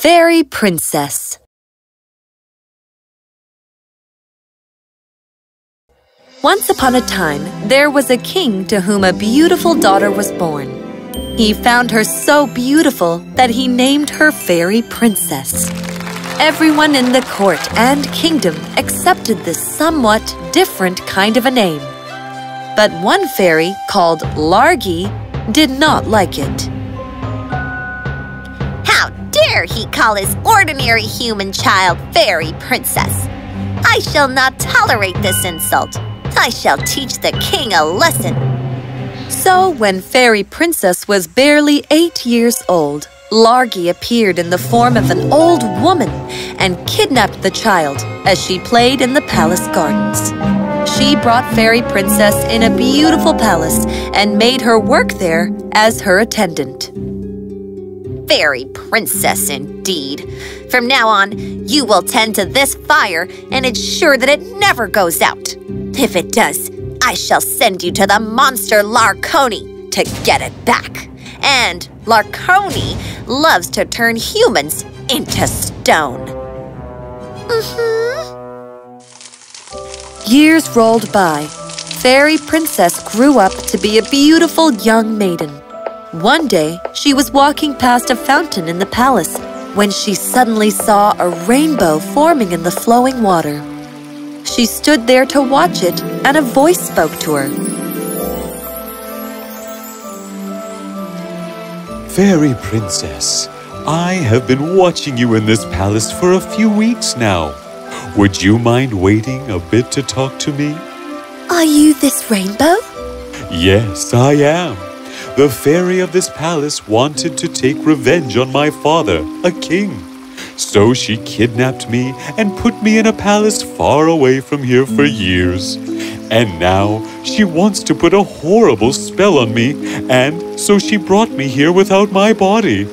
Fairy Princess. Once upon a time, there was a king to whom a beautiful daughter was born. He found her so beautiful that he named her Fairy Princess. Everyone in the court and kingdom accepted this somewhat different kind of a name. But one fairy, called Largy, did not like it. How dare he call his ordinary human child Fairy Princess? I shall not tolerate this insult. I shall teach the king a lesson. So when Fairy Princess was barely 8 years old, Largy appeared in the form of an old woman and kidnapped the child as she played in the palace gardens. She brought Fairy Princess in a beautiful palace and made her work there as her attendant. Fairy Princess, indeed. From now on, you will tend to this fire and ensure that it never goes out. If it does, I shall send you to the monster Larconi to get it back. And Larconi loves to turn humans into stone. Years rolled by. Fairy Princess grew up to be a beautiful young maiden. One day, she was walking past a fountain in the palace when she suddenly saw a rainbow forming in the flowing water. She stood there to watch it, and a voice spoke to her. Fairy Princess, I have been watching you in this palace for a few weeks now. Would you mind waiting a bit to talk to me? Are you this rainbow? Yes, I am. The fairy of this palace wanted to take revenge on my father, a king. So she kidnapped me and put me in a palace far away from here for years. And now she wants to put a horrible spell on me, and so she brought me here without my body.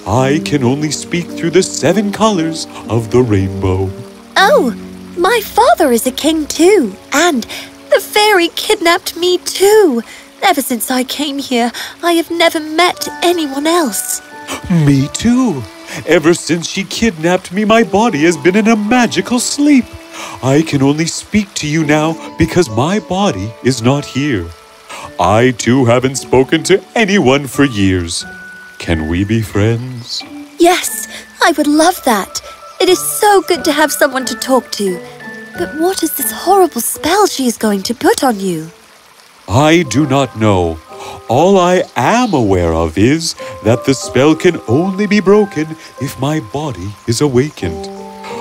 I can only speak through the 7 colors of the rainbow. Oh, my father is a king too, and the fairy kidnapped me too. Ever since I came here, I have never met anyone else. Me too. Ever since she kidnapped me, my body has been in a magical sleep. I can only speak to you now because my body is not here. I too haven't spoken to anyone for years. Can we be friends? Yes, I would love that. It is so good to have someone to talk to. But what is this horrible spell she is going to put on you? I do not know. All I am aware of is that the spell can only be broken if my body is awakened.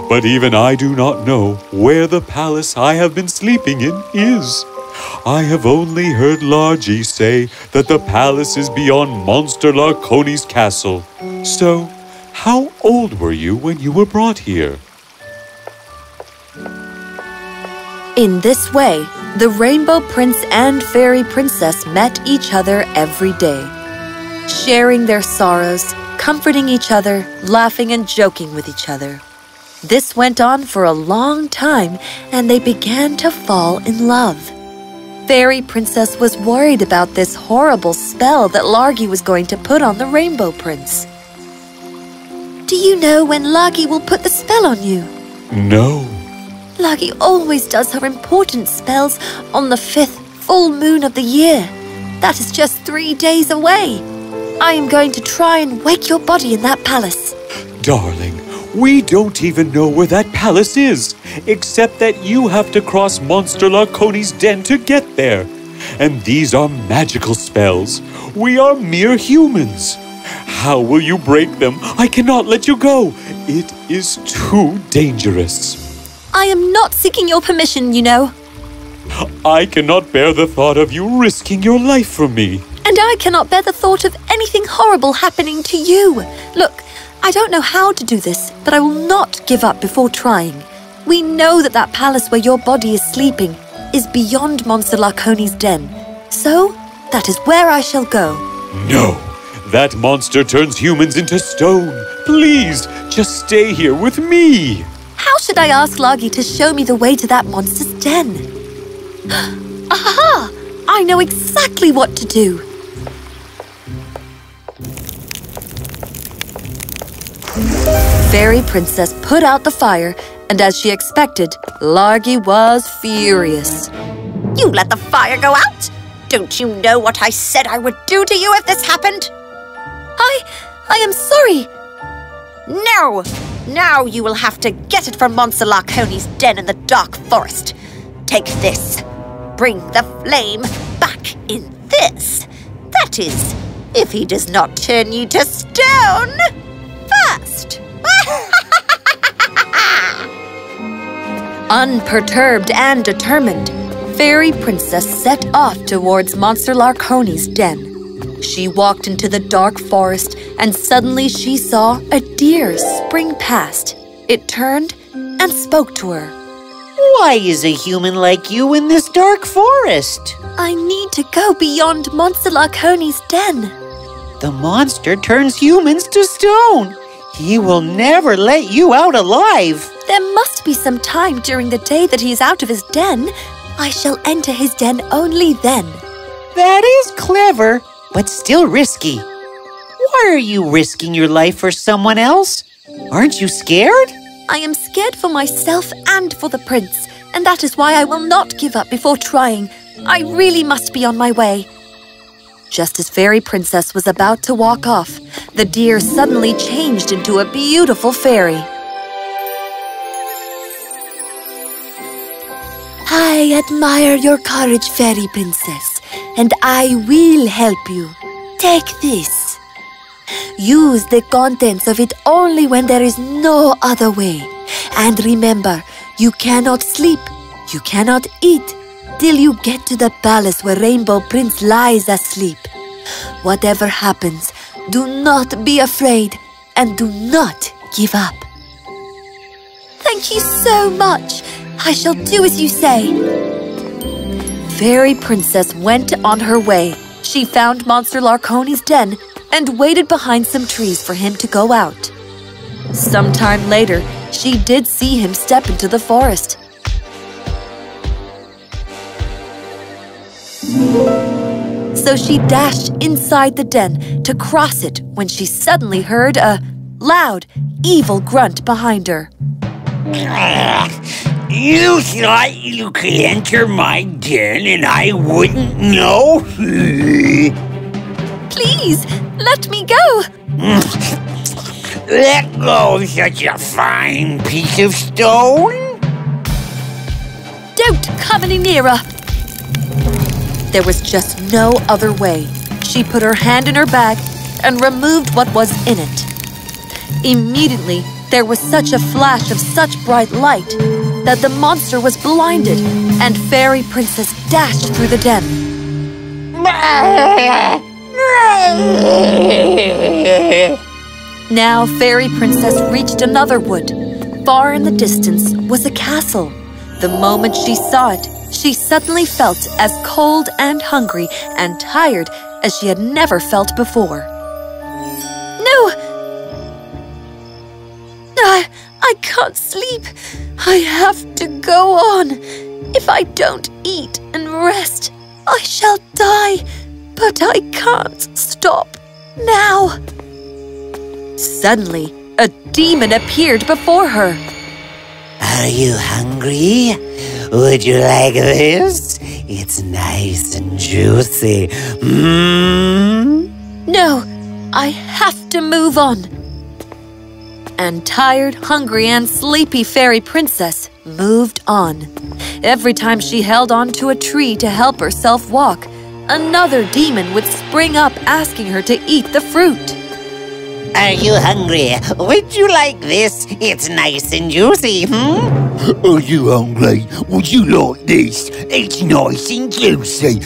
But even I do not know where the palace I have been sleeping in is. I have only heard Largy say that the palace is beyond Monster Larconi's castle. So, how old were you when you were brought here? In this way, the Rainbow Prince and Fairy Princess met each other every day, sharing their sorrows, comforting each other, laughing and joking with each other. This went on for a long time, and they began to fall in love. Fairy Princess was worried about this horrible spell that Largy was going to put on the Rainbow Prince. Do you know when Largy will put the spell on you? No. Largy always does her important spells on the 5th full moon of the year. That is just 3 days away. I am going to try and wake your body in that palace. Darling, we don't even know where that palace is, except that you have to cross Monster Larconi's den to get there. And these are magical spells. We are mere humans. How will you break them? I cannot let you go. It is too dangerous. I am not seeking your permission, you know. I cannot bear the thought of you risking your life for me. And I cannot bear the thought of anything horrible happening to you. Look, I don't know how to do this, but I will not give up before trying. We know that that palace where your body is sleeping is beyond Monster Larconi's den. So, that is where I shall go. No, that monster turns humans into stone. Please, just stay here with me. How should I ask Largy to show me the way to that monster's den? Aha! I know exactly what to do. Fairy Princess put out the fire, and as she expected, Largy was furious. You let the fire go out? Don't you know what I said I would do to you if this happened? I am sorry. No! Now you will have to get it from Monsieur Larconi's den in the dark forest. Take this. Bring the flame back in this. That is, if he does not turn you to stone first. Unperturbed and determined, Fairy Princess set off towards Monsieur Larconi's den. She walked into the dark forest, and suddenly she saw a deer spring past. It turned and spoke to her. Why is a human like you in this dark forest? I need to go beyond Monsieur Larconi's den. The monster turns humans to stone. He will never let you out alive. There must be some time during the day that he is out of his den. I shall enter his den only then. That is clever, but still risky. Why are you risking your life for someone else? Aren't you scared? I am scared for myself and for the prince, and that is why I will not give up before trying. I really must be on my way. Just as Fairy Princess was about to walk off, the deer suddenly changed into a beautiful fairy. I admire your courage, Fairy Princess, and I will help you. Take this. Use the contents of it only when there is no other way. And remember, you cannot sleep, you cannot eat, till you get to the palace where Rainbow Prince lies asleep. Whatever happens, do not be afraid and do not give up. Thank you so much. I shall do as you say. Fairy Princess went on her way. She found Monsieur Larconi's den and waited behind some trees for him to go out. Sometime later, she did see him step into the forest. So she dashed inside the den to cross it when she suddenly heard a loud, evil grunt behind her. You thought you could enter my den and I wouldn't know? Please, let me go. Let go, such a fine piece of stone. Don't come any nearer. There was just no other way. She put her hand in her bag and removed what was in it. Immediately, there was such a flash of such bright light that the monster was blinded, and Fairy Princess dashed through the den. Now Fairy Princess reached another wood. Far in the distance was a castle. The moment she saw it, she suddenly felt as cold and hungry and tired as she had never felt before. No! I can't sleep. I have to go on. If I don't eat and rest, I shall die. But I can't stop now. Suddenly, a demon appeared before her. Are you hungry? Would you like this? It's nice and juicy. No, I have to move on. And tired, hungry, and sleepy Fairy Princess moved on. Every time she held on to a tree to help herself walk, another demon would spring up asking her to eat the fruit. Are you hungry? Would you like this? It's nice and juicy, Are you hungry? Would you like this? It's nice and juicy.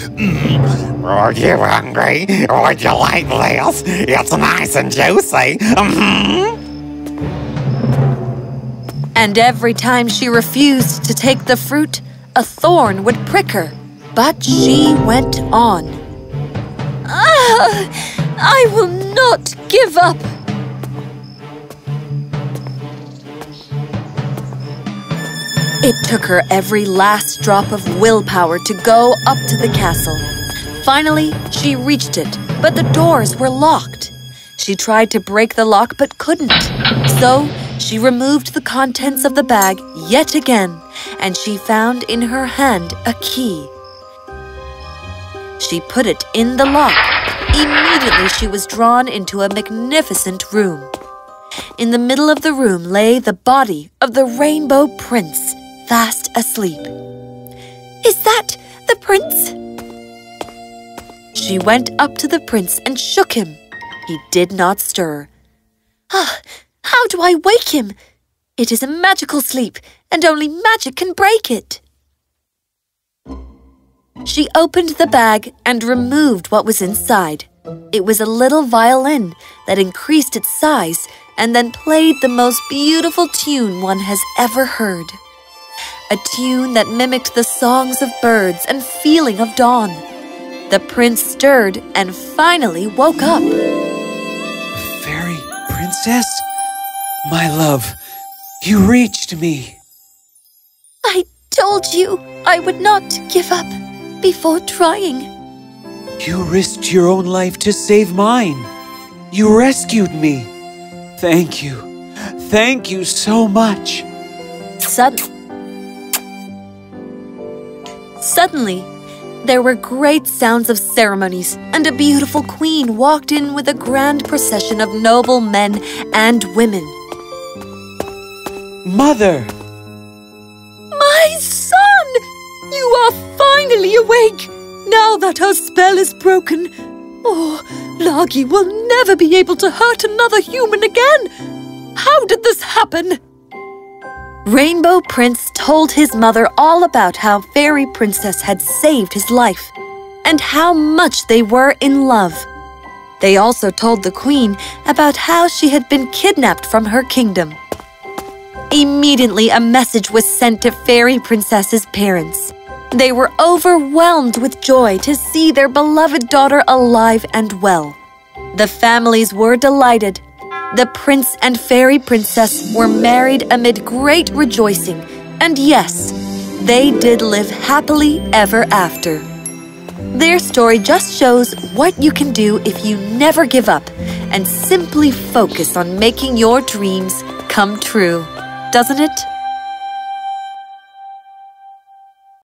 Are you hungry? Would you like this? It's nice and juicy. And every time she refused to take the fruit, a thorn would prick her. But she went on. I will not give up. It took her every last drop of willpower to go up to the castle. Finally, she reached it, but the doors were locked. She tried to break the lock but couldn't. So She removed the contents of the bag yet again, and she found in her hand a key. She put it in the lock. Immediately she was drawn into a magnificent room. In the middle of the room lay the body of the Rainbow Prince, fast asleep. Is that the prince? She went up to the prince and shook him. He did not stir. How do I wake him? It is a magical sleep, and only magic can break it. She opened the bag and removed what was inside. It was a little violin that increased its size and then played the most beautiful tune one has ever heard. A tune that mimicked the songs of birds and feeling of dawn. The prince stirred and finally woke up. Fairy princess? My love, you reached me. I told you I would not give up before trying. You risked your own life to save mine. You rescued me. Thank you. Thank you so much. Suddenly, there were great sounds of ceremonies, and a beautiful queen walked in with a grand procession of noble men and women. Mother! My son! You are finally awake! Now that our spell is broken. Oh, Lagi will never be able to hurt another human again! How did this happen? Rainbow Prince told his mother all about how Fairy Princess had saved his life and how much they were in love. They also told the Queen about how she had been kidnapped from her kingdom. Immediately, a message was sent to Fairy Princess's parents. They were overwhelmed with joy to see their beloved daughter alive and well. The families were delighted. The prince and fairy princess were married amid great rejoicing, and yes, they did live happily ever after. Their story just shows what you can do if you never give up and simply focus on making your dreams come true, doesn't it?